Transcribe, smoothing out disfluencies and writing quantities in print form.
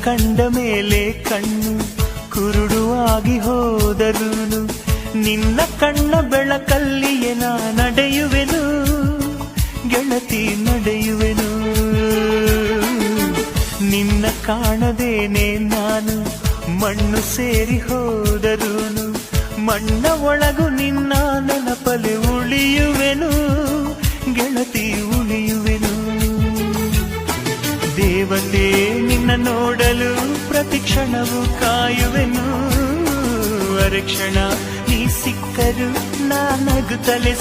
ಕಂಡ ಮೇಲೆ ಕಣ್ಣು ಕುರುಡು ಆಗಿ ಹೋದರೂನು ನಿನ್ನ ಕಣ್ಣ ಬೆಳಕಲ್ಲಿಯೇ ನಾ ನಡೆಯುವೆನು ಗೆಳತಿ ನಡೆಯುವೆನು. ನಿನ್ನ ಕಾಣದೇನೆ ನಾನು ಮಣ್ಣು ಸೇರಿ ಹೋದರೂನು ಮಣ್ಣ ಒಳಗು ನಿನ್ನ ನೆನಪಲೆ ಉಳಿಯುವೆನು ಗೆಳತಿ ಉಳಿಯುವೆನು. ದೇವತೆ ನಿನ್ನ ನೋಡಲು ಪ್ರತಿ ಕ್ಷಣವೂ ಕಾಯುವೆನು. ಅರೆ ಕ್ಷಣ ನೀ ಸಿಕ್ಕರು ನಾ ನಗುತ್ತಲೇ